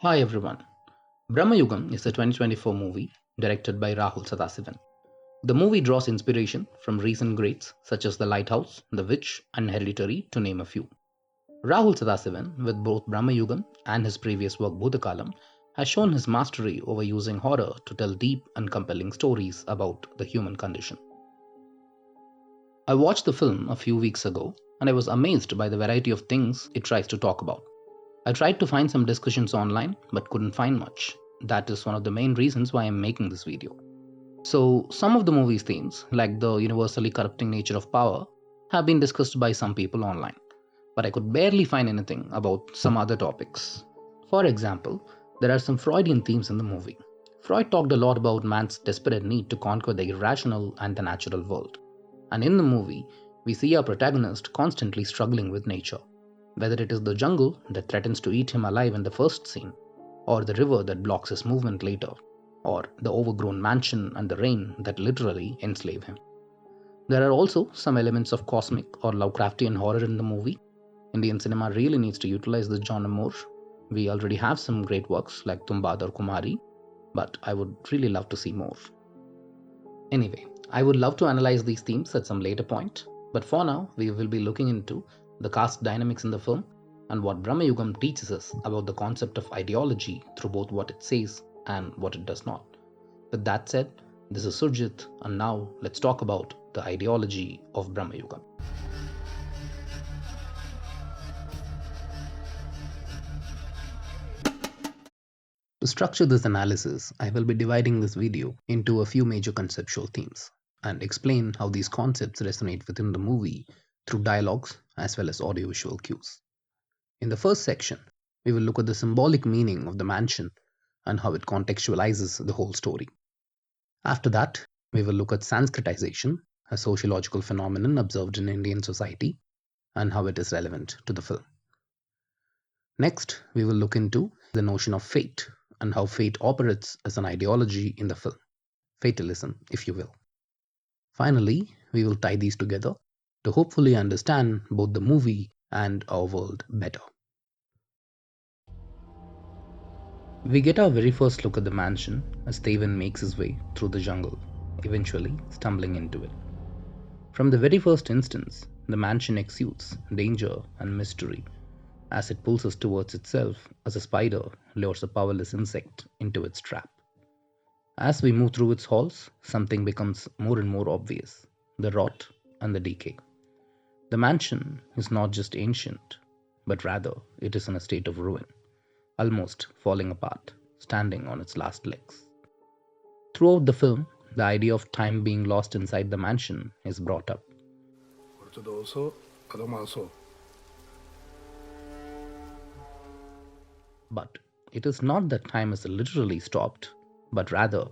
Hi everyone. Brahmayugam is a 2024 movie directed by Rahul Sadasivan. The movie draws inspiration from recent greats such as The Lighthouse, The Witch, and Hereditary, to name a few. Rahul Sadasivan, with both Brahmayugam and his previous work Bhutakalam, has shown his mastery over using horror to tell deep and compelling stories about the human condition. I watched the film a few weeks ago and I was amazed by the variety of things it tries to talk about. I tried to find some discussions online but couldn't find much. That is one of the main reasons why I'm making this video. So, some of the movie's themes, like the universally corrupting nature of power, have been discussed by some people online, but I could barely find anything about some other topics. For example, there are some Freudian themes in the movie. Freud talked a lot about man's desperate need to conquer the irrational and the natural world. And in the movie, we see our protagonist constantly struggling with nature. Whether it is the jungle that threatens to eat him alive in the first scene, or the river that blocks his movement later, or the overgrown mansion and the rain that literally enslave him. There are also some elements of cosmic or Lovecraftian horror in the movie. Indian cinema really needs to utilize this genre more. We already have some great works like Tumbad or Kumari, but I would really love to see more. Anyway, I would love to analyze these themes at some later point, but for now, we will be looking into the caste dynamics in the film and what Brahmayugam teaches us about the concept of ideology through both what it says and what it does not. With that said, this is Surjit, and now let's talk about the ideology of Brahmayugam. To structure this analysis, I will be dividing this video into a few major conceptual themes and explain how these concepts resonate within the movie through dialogues as well as audiovisual cues. In the first section, we will look at the symbolic meaning of the mansion and how it contextualizes the whole story. After that, we will look at Sanskritization, a sociological phenomenon observed in Indian society, and how it is relevant to the film. Next, we will look into the notion of fate and how fate operates as an ideology in the film. Fatalism, if you will. Finally, we will tie these together to hopefully understand both the movie and our world better. We get our very first look at the mansion as Thevan makes his way through the jungle, eventually stumbling into it. From the very first instance, the mansion exudes danger and mystery as it pulls us towards itself as a spider lures a powerless insect into its trap. As we move through its halls, something becomes more and more obvious: the rot and the decay. The mansion is not just ancient, but rather it is in a state of ruin, almost falling apart, standing on its last legs. Throughout the film, the idea of time being lost inside the mansion is brought up. കുറച്ച് ദിവസമോ അതോ മാസമോ? But it is not that time is literally stopped, but rather,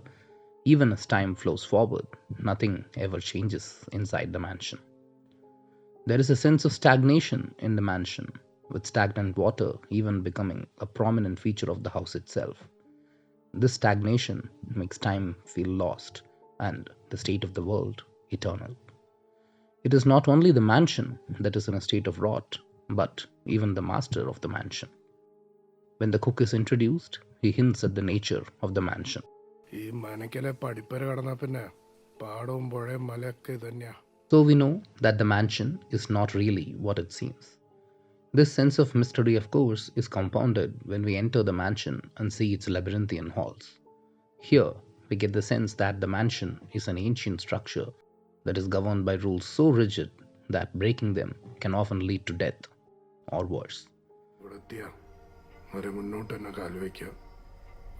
even as time flows forward, nothing ever changes inside the mansion. There is a sense of stagnation in the mansion, with stagnant water even becoming a prominent feature of the house itself. This stagnation makes time feel lost and the state of the world eternal. It is not only the mansion that is in a state of rot, but even the master of the mansion. When the cook is introduced, he hints at the nature of the mansion. ഈ മനക്കലെ പഠിപ്പര കടന്നാൽ പിന്നെ പാടവും പുഴയും മലയൊക്കെ തന്നെയാ. So we know that the mansion is not really what it seems. This sense of mystery, of course, is compounded when we enter the mansion and see its labyrinthian halls. Here, we get the sense that the mansion is an ancient structure that is governed by rules so rigid that breaking them can often lead to death or worse. ഇവിടെ എത്തിയ വരെ മുന്നോട്ട് തന്നെ കാല് വയ്ക്കുക,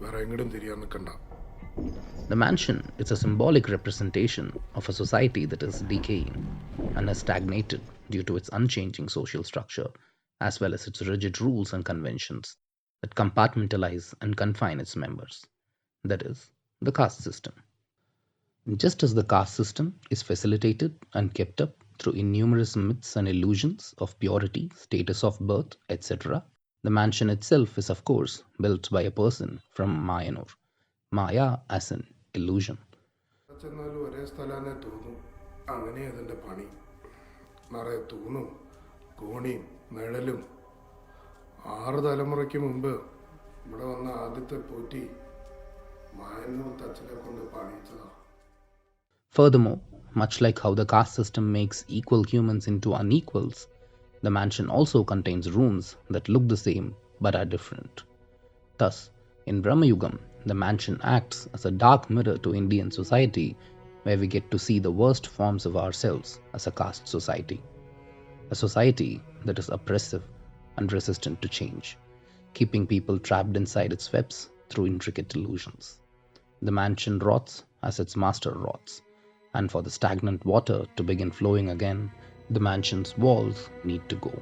വേറെ എങ്ങോട്ടും തിരിയാൻ നിൽക്കണ്ട. The mansion is a symbolic representation of a society that is decaying and has stagnated due to its unchanging social structure, as well as its rigid rules and conventions that compartmentalize and confine its members. That is, the caste system. Just as the caste system is facilitated and kept up through innumerous myths and illusions of purity, status of birth, etc., the mansion itself is, of course, built by a person from Mayanur. Maya as an illusion. ചെന്നാലും ഒരേ സ്ഥലമെന്നേ തോന്നും. അങ്ങനെ അതിൻ്റെ പണി. നിറയെ തൂണും കോണിയും നിഴലും. 6 തലമുറയ്ക്ക് മുമ്പ് ഇവിടെ വന്ന ആദ്യത്തെ പോറ്റി മായന്നൂർ തച്ചനെ കൊണ്ട് പണിയിച്ചതാ. Furthermore, much like how the caste system makes equal humans into unequals, the mansion also contains rooms that look the same but are different. Thus, in Brahmayugam, the mansion acts as a dark mirror to Indian society, where we get to see the worst forms of ourselves as a caste society. A society that is oppressive and resistant to change, keeping people trapped inside its webs through intricate illusions. The mansion rots as its master rots, and for the stagnant water to begin flowing again, the mansion's walls need to go.